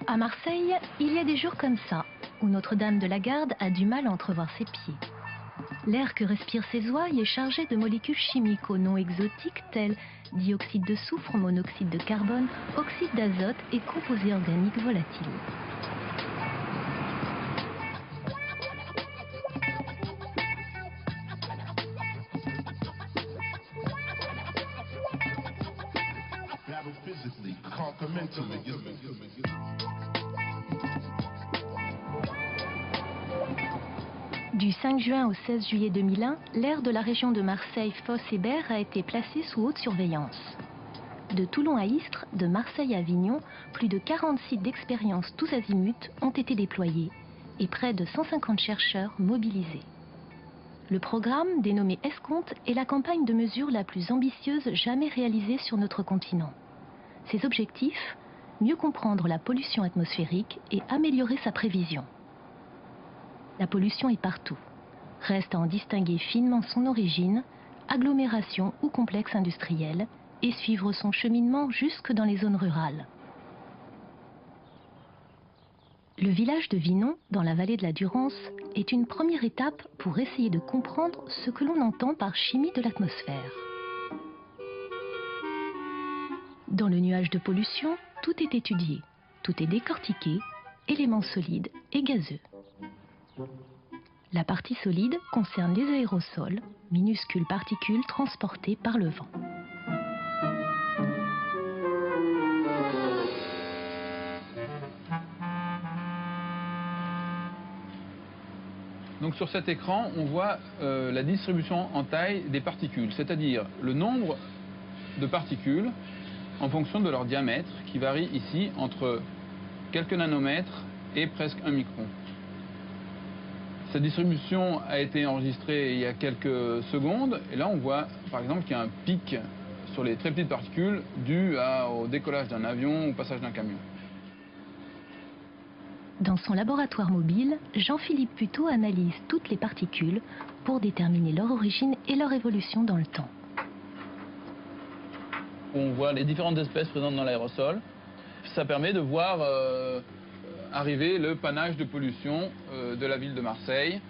À Marseille, il y a des jours comme ça, où Notre-Dame de la Garde a du mal à entrevoir ses pieds. L'air que respirent ses ouailles est chargé de molécules chimiques aux noms exotiques tels dioxyde de soufre, monoxyde de carbone, oxyde d'azote et composés organiques volatiles. Du 5 juin au 16 juillet 2001, l'air de la région de Marseille, Fos et Berre a été placé sous haute surveillance. De Toulon à Istres, de Marseille à Avignon, plus de 40 sites d'expérience tous azimuts ont été déployés et près de 150 chercheurs mobilisés. Le programme, dénommé Escompte, est la campagne de mesure la plus ambitieuse jamais réalisée sur notre continent. Ses objectifs, mieux comprendre la pollution atmosphérique et améliorer sa prévision. La pollution est partout. Reste à en distinguer finement son origine, agglomération ou complexe industriel, et suivre son cheminement jusque dans les zones rurales. Le village de Vinon, dans la vallée de la Durance, est une première étape pour essayer de comprendre ce que l'on entend par chimie de l'atmosphère. Dans le nuage de pollution, tout est étudié, tout est décortiqué, éléments solides et gazeux. La partie solide concerne les aérosols, minuscules particules transportées par le vent. Donc sur cet écran, on voit la distribution en taille des particules, c'est-à-dire le nombre de particules en fonction de leur diamètre, qui varie ici entre quelques nanomètres et presque 1 micron. Cette distribution a été enregistrée il y a quelques secondes, et là on voit par exemple qu'il y a un pic sur les très petites particules dû au décollage d'un avion ou au passage d'un camion. Dans son laboratoire mobile, Jean-Philippe Puteaux analyse toutes les particules pour déterminer leur origine et leur évolution dans le temps. On voit les différentes espèces présentes dans l'aérosol. Ça permet de voir arriver le panache de pollution de la ville de Marseille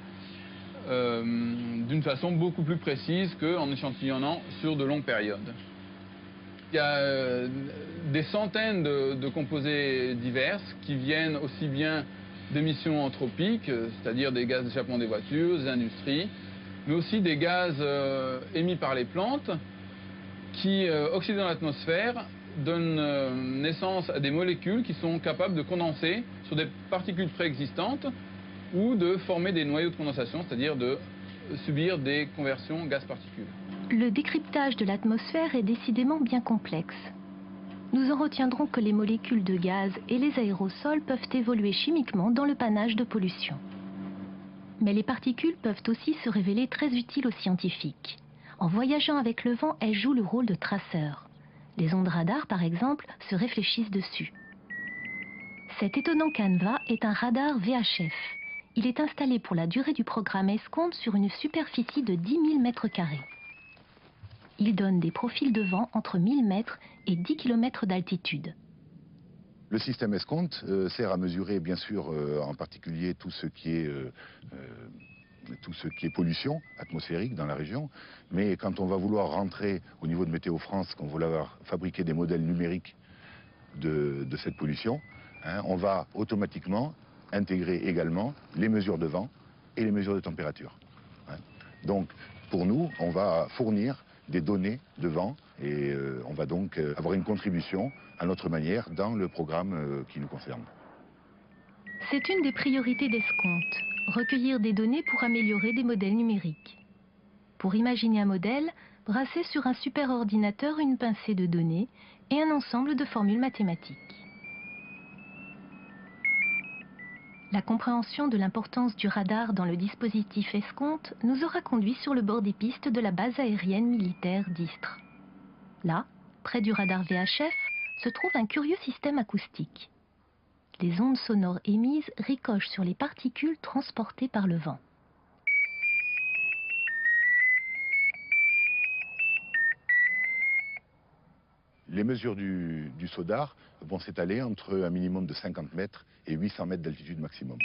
d'une façon beaucoup plus précise qu'en échantillonnant sur de longues périodes. Il y a des centaines de composés divers qui viennent aussi bien d'émissions anthropiques, c'est-à-dire des gaz d'échappement des voitures, des industries, mais aussi des gaz émis par les plantes qui, oxydant l'atmosphère, donnent naissance à des molécules qui sont capables de condenser sur des particules préexistantes ou de former des noyaux de condensation, c'est-à-dire de subir des conversions gaz-particules. Le décryptage de l'atmosphère est décidément bien complexe. Nous en retiendrons que les molécules de gaz et les aérosols peuvent évoluer chimiquement dans le panache de pollution. Mais les particules peuvent aussi se révéler très utiles aux scientifiques. En voyageant avec le vent, elles jouent le rôle de traceurs. Les ondes radar, par exemple, se réfléchissent dessus. Cet étonnant canevas est un radar VHF. Il est installé pour la durée du programme Escompte sur une superficie de 10 000 m². Il donne des profils de vent entre 1000 mètres et 10 km d'altitude. Le système Escompte sert à mesurer, bien sûr, en particulier tout ce qui est pollution atmosphérique dans la région. Mais quand on va vouloir rentrer au niveau de Météo France, qu'on va vouloir fabriquer des modèles numériques de cette pollution, on va automatiquement intégrer également les mesures de vent et les mesures de température. Donc, pour nous, on va fournir des données de vent et on va donc avoir une contribution à notre manière dans le programme qui nous concerne. C'est une des priorités d'Escompte, recueillir des données pour améliorer des modèles numériques. Pour imaginer un modèle, brasser sur un superordinateur une pincée de données et un ensemble de formules mathématiques. La compréhension de l'importance du radar dans le dispositif Escompte nous aura conduits sur le bord des pistes de la base aérienne militaire d'Istres. Là, près du radar VHF, se trouve un curieux système acoustique. Les ondes sonores émises ricochent sur les particules transportées par le vent. Les mesures du SODAR vont s'étaler entre un minimum de 50 mètres et 800 mètres d'altitude maximum.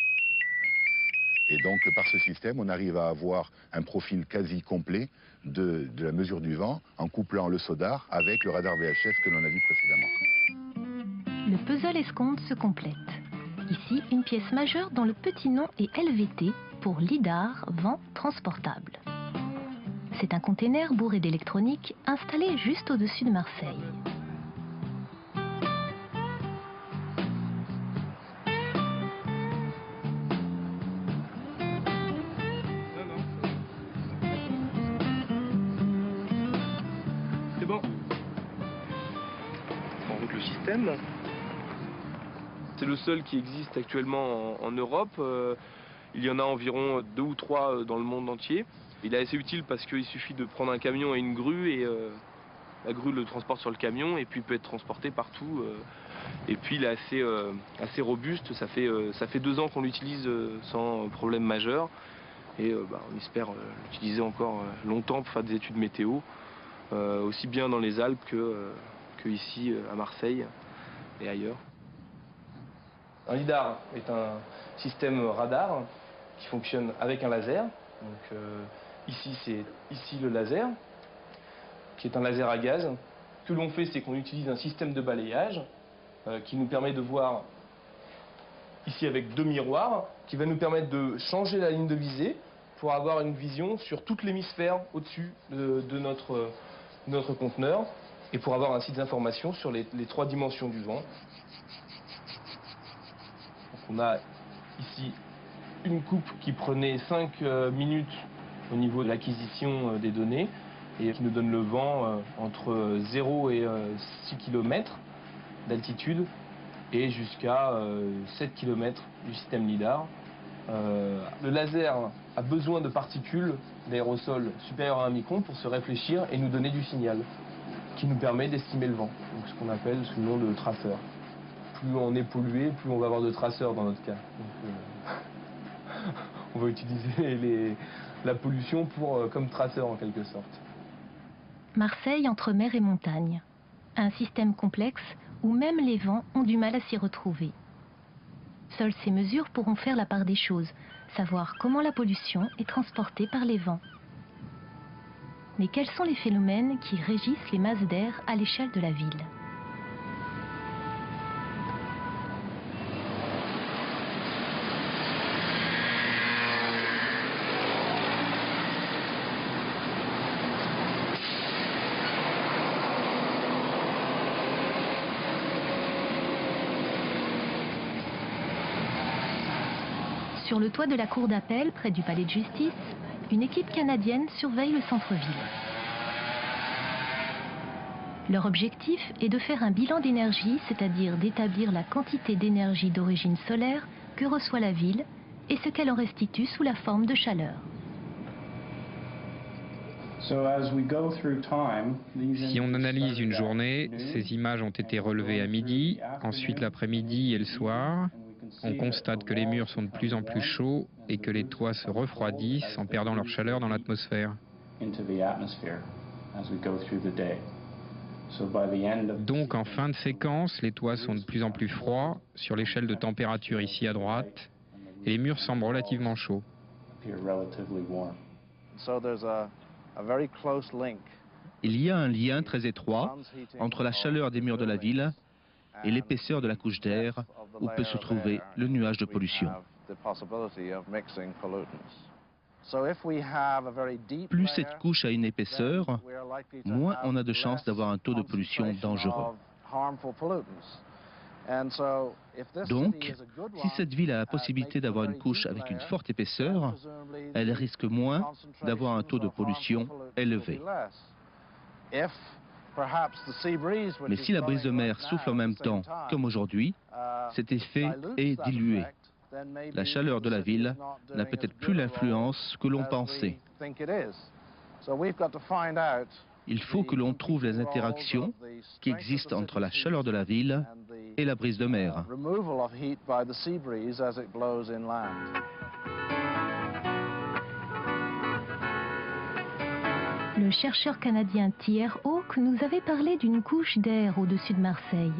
Et donc, par ce système, on arrive à avoir un profil quasi complet de la mesure du vent en couplant le SODAR avec le radar VHF que l'on a vu précédemment. Le puzzle escompte se complète. Ici, une pièce majeure dont le petit nom est LVT pour LIDAR, vent transportable. C'est un container bourré d'électronique installé juste au-dessus de Marseille. C'est bon. En route le système. C'est le seul qui existe actuellement en Europe. Il y en a environ 2 ou 3 dans le monde entier. Il est assez utile parce qu'il suffit de prendre un camion et une grue et la grue le transporte sur le camion et puis il peut être transporté partout. Et puis il est assez robuste. Ça fait 2 ans qu'on l'utilise sans problème majeur. Et on espère l'utiliser encore longtemps pour faire des études météo, aussi bien dans les Alpes que ici à Marseille et ailleurs. Un lidar est un système radar qui fonctionne avec un laser. Donc, ici, c'est le laser, qui est un laser à gaz. Ce que l'on fait, c'est qu'on utilise un système de balayage qui nous permet de voir ici avec 2 miroirs, qui va nous permettre de changer la ligne de visée pour avoir une vision sur tout l'hémisphère au-dessus de notre conteneur et pour avoir ainsi des informations sur les 3 dimensions du vent. On a ici une coupe qui prenait 5 minutes au niveau de l'acquisition des données et qui nous donne le vent entre 0 et 6 km d'altitude et jusqu'à 7 km du système LIDAR. Le laser a besoin de particules d'aérosol supérieures à 1 micron pour se réfléchir et nous donner du signal qui nous permet d'estimer le vent, donc ce qu'on appelle sous le nom de traceur. Plus on est pollué, plus on va avoir de traceurs dans notre cas. Donc, on va utiliser la pollution comme traceur en quelque sorte. Marseille entre mer et montagne. Un système complexe où même les vents ont du mal à s'y retrouver. Seules ces mesures pourront faire la part des choses, savoir comment la pollution est transportée par les vents. Mais quels sont les phénomènes qui régissent les masses d'air à l'échelle de la ville ? Sur le toit de la cour d'appel, près du palais de justice, une équipe canadienne surveille le centre-ville. Leur objectif est de faire un bilan d'énergie, c'est-à-dire d'établir la quantité d'énergie d'origine solaire que reçoit la ville et ce qu'elle en restitue sous la forme de chaleur. Si on analyse une journée, ces images ont été relevées à midi, ensuite l'après-midi et le soir. On constate que les murs sont de plus en plus chauds et que les toits se refroidissent en perdant leur chaleur dans l'atmosphère. Donc en fin de séquence, les toits sont de plus en plus froids sur l'échelle de température ici à droite et les murs semblent relativement chauds. Il y a un lien très étroit entre la chaleur des murs de la ville et l'épaisseur de la couche d'air où peut se trouver le nuage de pollution. Plus cette couche a une épaisseur, moins on a de chances d'avoir un taux de pollution dangereux. Donc, si cette ville a la possibilité d'avoir une couche avec une forte épaisseur, elle risque moins d'avoir un taux de pollution élevé. Mais si la brise de mer souffle en même temps, comme aujourd'hui, cet effet est dilué. La chaleur de la ville n'a peut-être plus l'influence que l'on pensait. Il faut que l'on trouve les interactions qui existent entre la chaleur de la ville et la brise de mer. Le chercheur canadien T.R. Hawke nous avait parlé d'une couche d'air au-dessus de Marseille.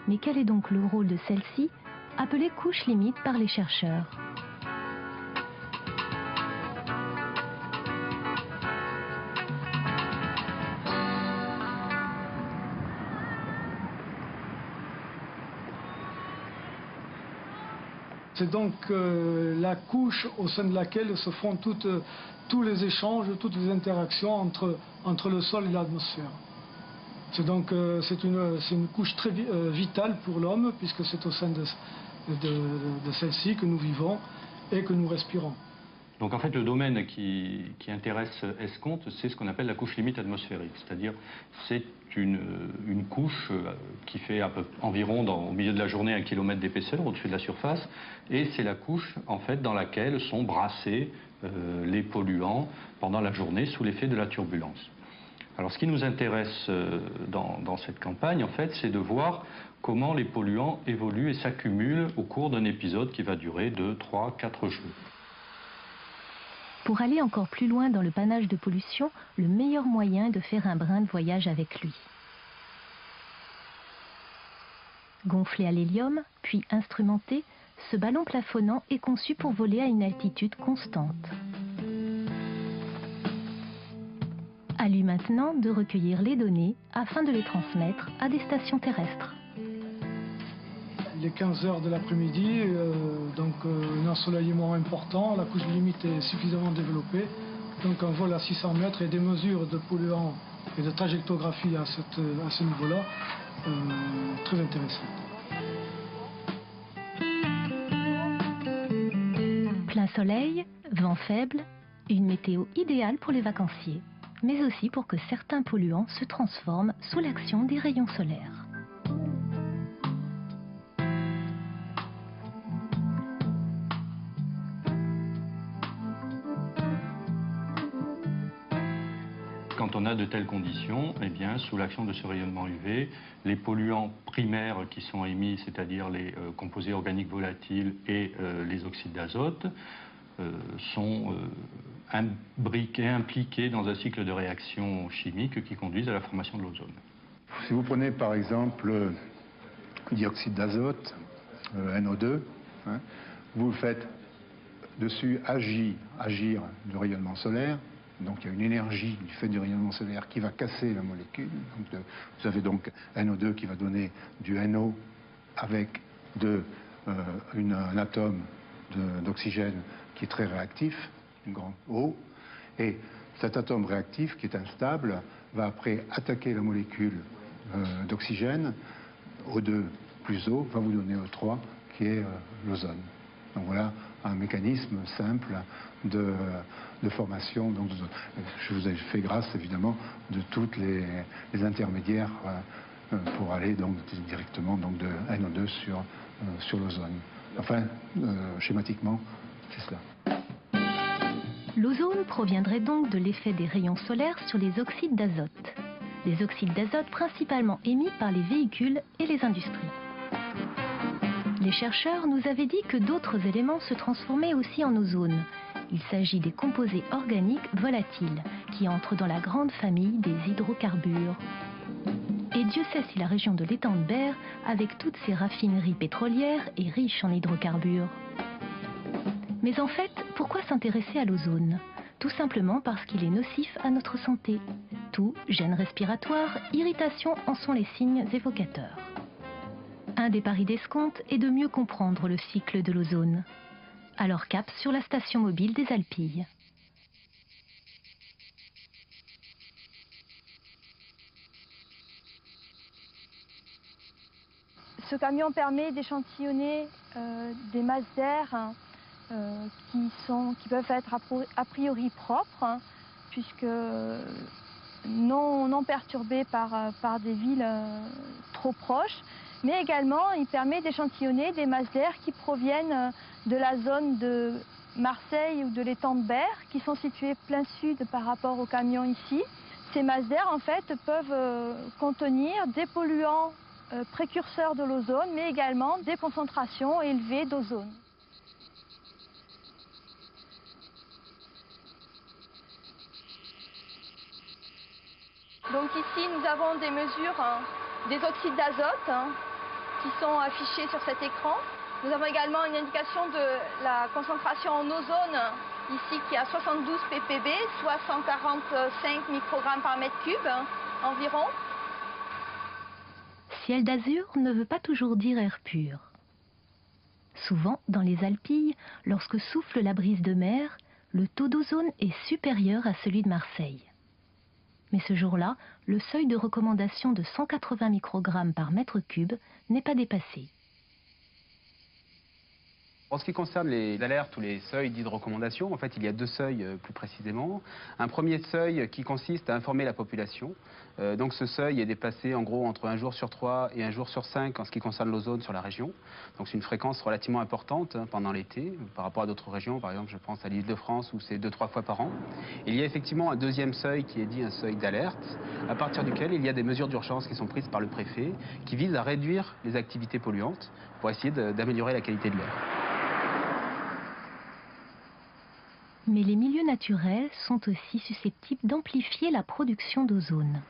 Mais quel est donc le rôle de celle-ci, appelée couche limite par les chercheurs ? C'est donc la couche au sein de laquelle se font tous les échanges, toutes les interactions entre le sol et l'atmosphère. C'est donc c'est une couche très vitale pour l'homme, puisque c'est au sein de celle-ci que nous vivons et que nous respirons. Donc en fait, le domaine qui intéresse Escompte, c'est ce qu'on appelle la couche limite atmosphérique. C'est-à-dire, c'est une couche qui fait environ, au milieu de la journée, 1 km d'épaisseur au-dessus de la surface. Et c'est la couche, en fait, dans laquelle sont brassés les polluants pendant la journée sous l'effet de la turbulence. Alors ce qui nous intéresse dans cette campagne, en fait, c'est de voir comment les polluants évoluent et s'accumulent au cours d'un épisode qui va durer 2, 3, 4 jours. Pour aller encore plus loin dans le panache de pollution, le meilleur moyen est de faire un brin de voyage avec lui. Gonflé à l'hélium, puis instrumenté, ce ballon plafonnant est conçu pour voler à une altitude constante. À lui maintenant de recueillir les données afin de les transmettre à des stations terrestres. Il est 15 h de l'après-midi, donc un ensoleillement important, la couche limite est suffisamment développée, donc un vol à 600 mètres et des mesures de polluants et de trajectographie à ce niveau-là, très intéressantes. Plein soleil, vent faible, une météo idéale pour les vacanciers, mais aussi pour que certains polluants se transforment sous l'action des rayons solaires. Quand on a de telles conditions, eh bien, sous l'action de ce rayonnement UV, les polluants primaires qui sont émis, c'est-à-dire les composés organiques volatiles et les oxydes d'azote, sont impliqués dans un cycle de réactions chimiques qui conduisent à la formation de l'ozone. Si vous prenez par exemple le dioxyde d'azote, NO2, hein, vous faites dessus agir le rayonnement solaire. Donc il y a une énergie du fait du rayonnement solaire qui va casser la molécule. Donc, vous avez donc NO2 qui va donner du NO avec un atome d'oxygène qui est très réactif, une grande O. Et cet atome réactif qui est instable va après attaquer la molécule d'oxygène. O2 plus O va vous donner O3 qui est l'ozone. Donc voilà un mécanisme simple de formation. Donc, je vous ai fait grâce évidemment de toutes les intermédiaires pour aller donc directement donc, de NO2 sur l'ozone. Enfin, schématiquement, c'est cela. L'ozone proviendrait donc de l'effet des rayons solaires sur les oxydes d'azote. Les oxydes d'azote principalement émis par les véhicules et les industries. Les chercheurs nous avaient dit que d'autres éléments se transformaient aussi en ozone. Il s'agit des composés organiques volatiles, qui entrent dans la grande famille des hydrocarbures. Et Dieu sait si la région de l'étang de Berre, avec toutes ses raffineries pétrolières, est riche en hydrocarbures. Mais en fait, pourquoi s'intéresser à l'ozone? Tout simplement parce qu'il est nocif à notre santé. Tout, gènes respiratoires, irritations en sont les signes évocateurs. Un des paris d'Escompte est de mieux comprendre le cycle de l'ozone. Alors cap sur la station mobile des Alpilles. Ce camion permet d'échantillonner des masses d'air qui peuvent être a priori propres, puisque non perturbées par des villes trop proches. Mais également, il permet d'échantillonner des masses d'air qui proviennent de la zone de Marseille ou de l'étang de Berre, qui sont situées plein sud par rapport au camion ici. Ces masses d'air, en fait, peuvent contenir des polluants précurseurs de l'ozone, mais également des concentrations élevées d'ozone. Donc ici, nous avons des mesures des oxydes d'azote qui sont affichés sur cet écran. Nous avons également une indication de la concentration en ozone, ici qui est à 72 ppb, soit 145 microgrammes par mètre cube environ. Ciel d'azur ne veut pas toujours dire air pur. Souvent, dans les Alpilles, lorsque souffle la brise de mer, le taux d'ozone est supérieur à celui de Marseille. Mais ce jour-là, le seuil de recommandation de 180 microgrammes par mètre cube n'est pas dépassé. En ce qui concerne les alertes ou les seuils dits de recommandation, en fait, il y a deux seuils plus précisément. Un premier seuil qui consiste à informer la population. Donc ce seuil est dépassé en gros entre 1 jour sur 3 et 1 jour sur 5 en ce qui concerne l'ozone sur la région. Donc c'est une fréquence relativement importante pendant l'été par rapport à d'autres régions. Par exemple, je pense à l'Île-de-France où c'est 2-3 fois par an. Il y a effectivement un deuxième seuil qui est dit un seuil d'alerte, à partir duquel il y a des mesures d'urgence qui sont prises par le préfet qui visent à réduire les activités polluantes pour essayer d'améliorer la qualité de l'air. Mais les milieux naturels sont aussi susceptibles d'amplifier la production d'ozone.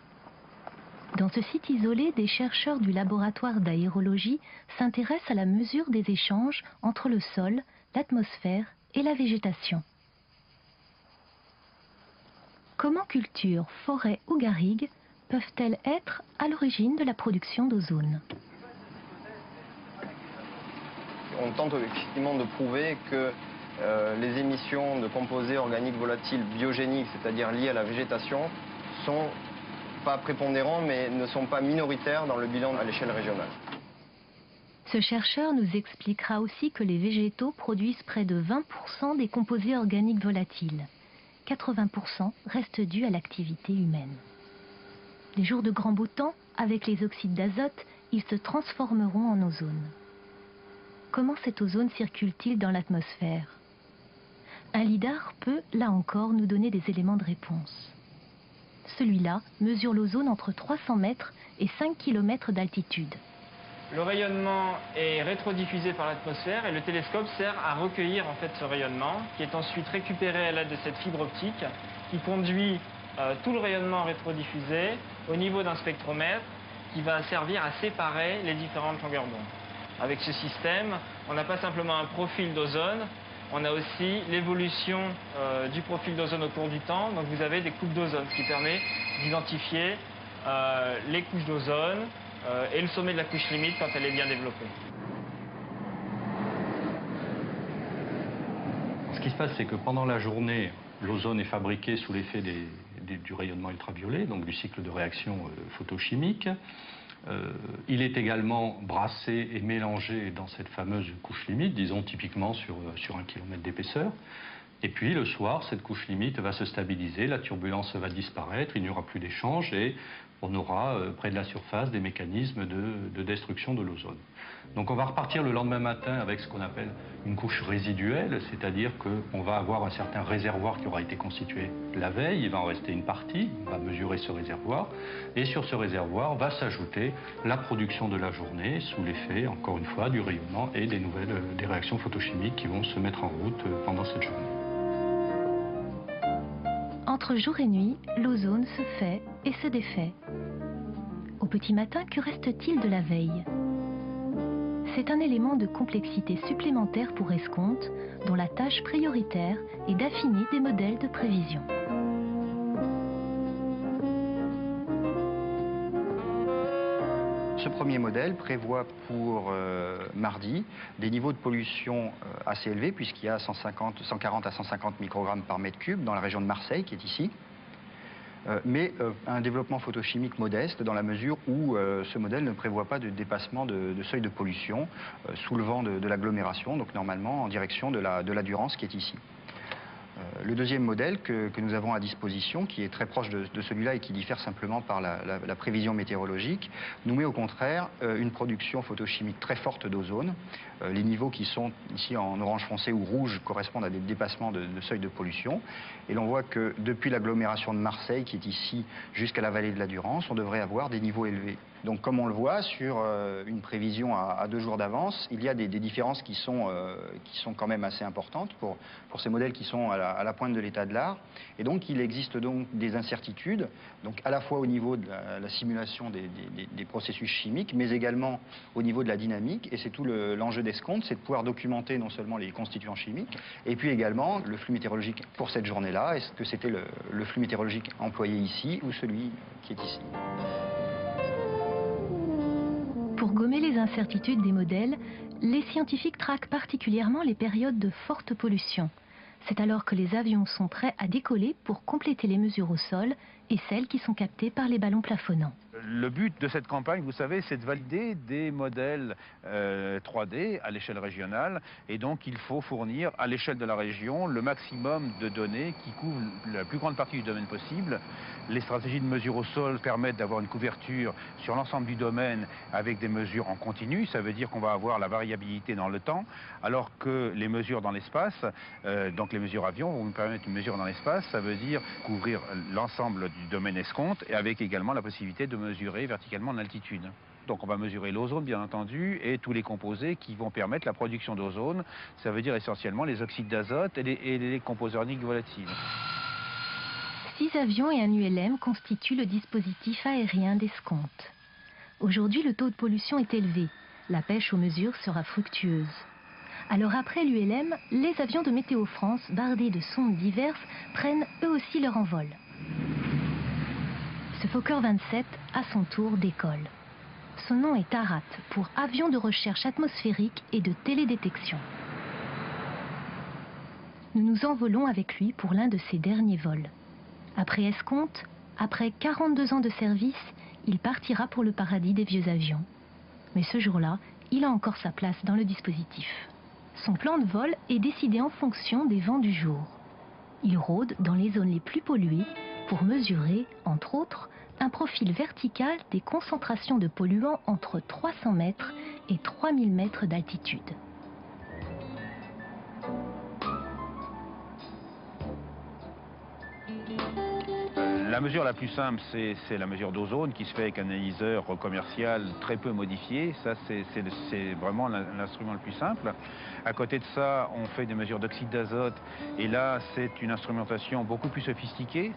Dans ce site isolé, des chercheurs du laboratoire d'aérologie s'intéressent à la mesure des échanges entre le sol, l'atmosphère et la végétation. Comment culture, forêt ou garrigue peuvent-elles être à l'origine de la production d'ozone? On tente effectivement de prouver que les émissions de composés organiques volatiles biogéniques, c'est-à-dire liés à la végétation, sont pas prépondérants mais ne sont pas minoritaires dans le bilan à l'échelle régionale. Ce chercheur nous expliquera aussi que les végétaux produisent près de 20% des composés organiques volatiles. 80% restent dus à l'activité humaine. Les jours de grand beau temps, avec les oxydes d'azote, ils se transformeront en ozone. Comment cet ozone circule-t-il dans l'atmosphère? Un lidar peut, là encore, nous donner des éléments de réponse. Celui-là mesure l'ozone entre 300 mètres et 5 km d'altitude. Le rayonnement est rétrodiffusé par l'atmosphère et le télescope sert à recueillir en fait ce rayonnement qui est ensuite récupéré à l'aide de cette fibre optique qui conduit tout le rayonnement rétrodiffusé au niveau d'un spectromètre qui va servir à séparer les différentes longueurs d'onde. Avec ce système, on n'a pas simplement un profil d'ozone, on a aussi l'évolution du profil d'ozone au cours du temps. Donc vous avez des coupes d'ozone, ce qui permet d'identifier les couches d'ozone et le sommet de la couche limite quand elle est bien développée. Ce qui se passe, c'est que pendant la journée, l'ozone est fabriqué sous l'effet du rayonnement ultraviolet, donc du cycle de réaction photochimique. Il est également brassé et mélangé dans cette fameuse couche limite, disons typiquement sur 1 km d'épaisseur. Et puis le soir, cette couche limite va se stabiliser, la turbulence va disparaître, il n'y aura plus d'échange et on aura près de la surface des mécanismes de destruction de l'ozone. Donc on va repartir le lendemain matin avec ce qu'on appelle une couche résiduelle, c'est-à-dire qu'on va avoir un certain réservoir qui aura été constitué la veille, il va en rester une partie, on va mesurer ce réservoir, et sur ce réservoir va s'ajouter la production de la journée sous l'effet, encore une fois, du rayonnement et des réactions photochimiques qui vont se mettre en route pendant cette journée. Entre jour et nuit, l'ozone se fait et se défait. Au petit matin, que reste-t-il de la veille? C'est un élément de complexité supplémentaire pour Escompte, dont la tâche prioritaire est d'affiner des modèles de prévision. Ce premier modèle prévoit pour mardi des niveaux de pollution assez élevés puisqu'il y a 140 à 150 microgrammes par mètre cube dans la région de Marseille qui est ici. Mais un développement photochimique modeste dans la mesure où ce modèle ne prévoit pas de dépassement de seuil de pollution soulevant de l'agglomération, donc normalement en direction de la Durance qui est ici. Le deuxième modèle que nous avons à disposition, qui est très proche de celui-là et qui diffère simplement par la prévision météorologique, nous met au contraire une production photochimique très forte d'ozone. Les niveaux qui sont ici en orange foncé ou rouge correspondent à des dépassements de seuil de pollution. Et l'on voit que depuis l'agglomération de Marseille, qui est ici, jusqu'à la vallée de la Durance, on devrait avoir des niveaux élevés Donc comme on le voit sur une prévision à 2 jours d'avance, il y a des différences qui sont quand même assez importantes pour ces modèles qui sont à la pointe de l'état de l'art. Et donc il existe donc des incertitudes, donc à la fois au niveau de la simulation des processus chimiques, mais également au niveau de la dynamique. Et c'est tout l'enjeu d'Escompte, c'est de pouvoir documenter non seulement les constituants chimiques, et puis également le flux météorologique pour cette journée-là. Est-ce que c'était le flux météorologique employé ici ou celui qui est ici? Pour gommer les incertitudes des modèles, les scientifiques traquent particulièrement les périodes de forte pollution. C'est alors que les avions sont prêts à décoller pour compléter les mesures au sol et celles qui sont captées par les ballons plafonnants. Le but de cette campagne, vous savez, c'est de valider des modèles 3D à l'échelle régionale. Et donc, il faut fournir à l'échelle de la région le maximum de données qui couvrent la plus grande partie du domaine possible. Les stratégies de mesure au sol permettent d'avoir une couverture sur l'ensemble du domaine avec des mesures en continu. Ça veut dire qu'on va avoir la variabilité dans le temps, alors que les mesures dans l'espace, donc les mesures avions, vont nous permettre une mesure dans l'espace. Ça veut dire couvrir l'ensemble du domaine escompte et avec également la possibilité de mesurer verticalement en altitude. Donc on va mesurer l'ozone bien entendu et tous les composés qui vont permettre la production d'ozone. Ça veut dire essentiellement les oxydes d'azote et les composés organiques volatiles. 6 avions et un ULM constituent le dispositif aérien d'Escompte. Aujourd'hui, le taux de pollution est élevé. La pêche aux mesures sera fructueuse. Alors après l'ULM, les avions de Météo France, bardés de sondes diverses, prennent eux aussi leur envol. Ce Fokker 27, à son tour, décolle. Son nom est ARAT, pour Avion de recherche atmosphérique et de télédétection. Nous nous envolons avec lui pour l'un de ses derniers vols. Après Escompte, après 42 ans de service, il partira pour le paradis des vieux avions. Mais ce jour-là, il a encore sa place dans le dispositif. Son plan de vol est décidé en fonction des vents du jour. Il rôde dans les zones les plus polluées pour mesurer, entre autres, un profil vertical des concentrations de polluants entre 300 mètres et 3000 mètres d'altitude. La mesure la plus simple, c'est la mesure d'ozone qui se fait avec un analyseur commercial très peu modifié. Ça, c'est vraiment l'instrument le plus simple. À côté de ça, on fait des mesures d'oxyde d'azote. Et là, c'est une instrumentation beaucoup plus sophistiquée.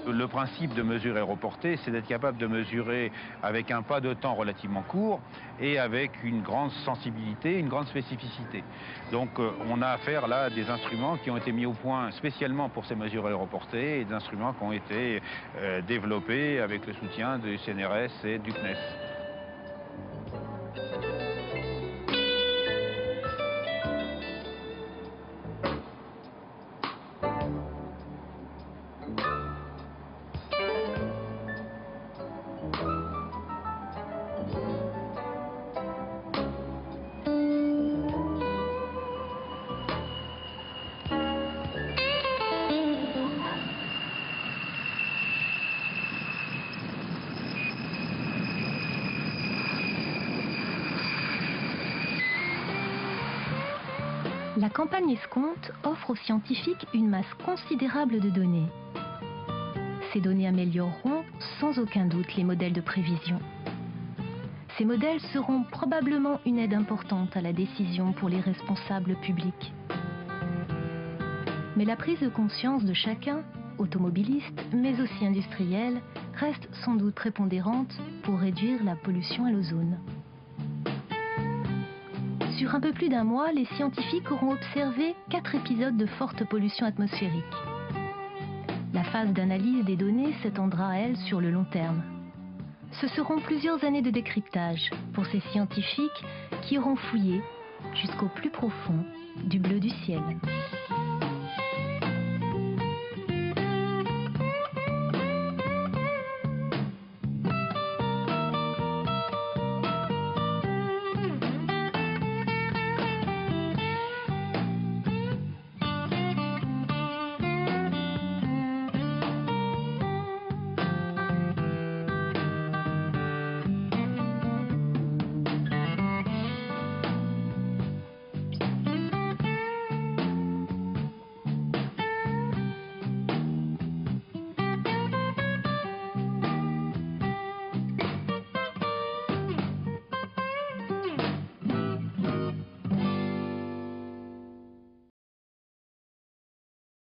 Le principe de mesure aéroportée, c'est d'être capable de mesurer avec un pas de temps relativement court et avec une grande sensibilité, une grande spécificité. Donc on a affaire là à des instruments qui ont été mis au point spécialement pour ces mesures aéroportées et des instruments qui ont été développés avec le soutien du CNRS et du CNES. La campagne Escompte offre aux scientifiques une masse considérable de données. Ces données amélioreront sans aucun doute les modèles de prévision. Ces modèles seront probablement une aide importante à la décision pour les responsables publics. Mais la prise de conscience de chacun, automobiliste mais aussi industriel, reste sans doute prépondérante pour réduire la pollution à l'ozone. Sur un peu plus d'un mois, les scientifiques auront observé 4 épisodes de forte pollution atmosphérique. La phase d'analyse des données s'étendra, elle, sur le long terme. Ce seront plusieurs années de décryptage pour ces scientifiques qui auront fouillé jusqu'au plus profond du bleu du ciel.